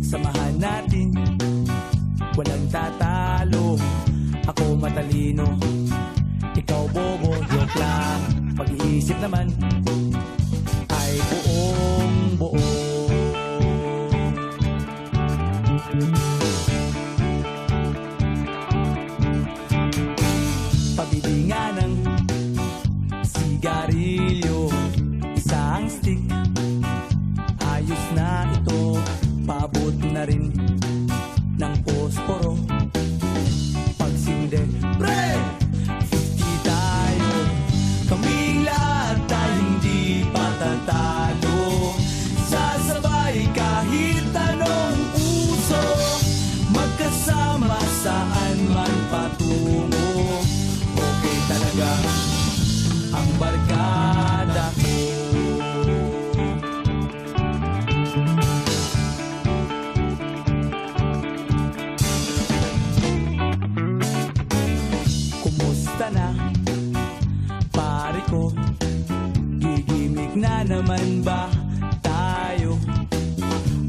Samahan natin, walang tatalo. Ako matalino, ikaw bobo. Joke lang, pag-iisip naman ay buong buo. Pabili nga ng sigarilyo, isang stick, ayos na ito. Paabot na rin ng posporo. Pagsinde, pre! 50 tayo, kaming lahat tayo hindi patatalo. Sasabay kahit anong puso, magkasama saan man patungo. Okay talaga ang barkada ko. Na pare ko, gigimik na naman ba tayo?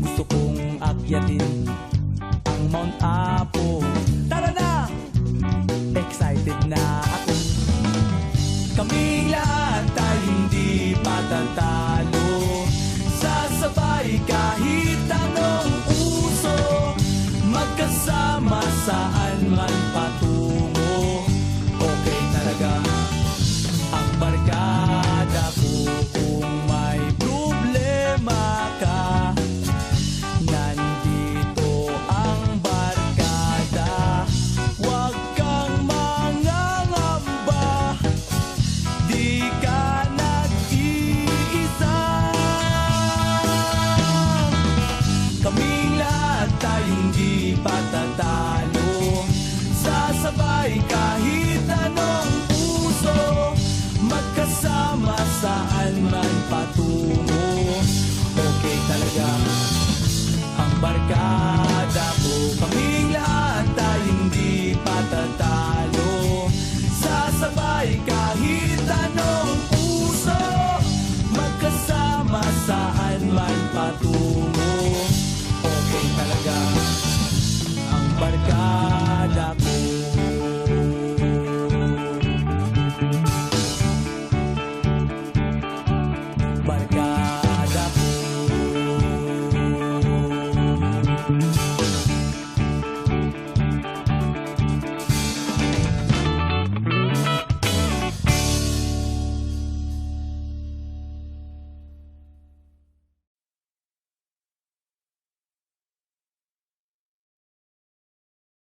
Gusto kong akyatin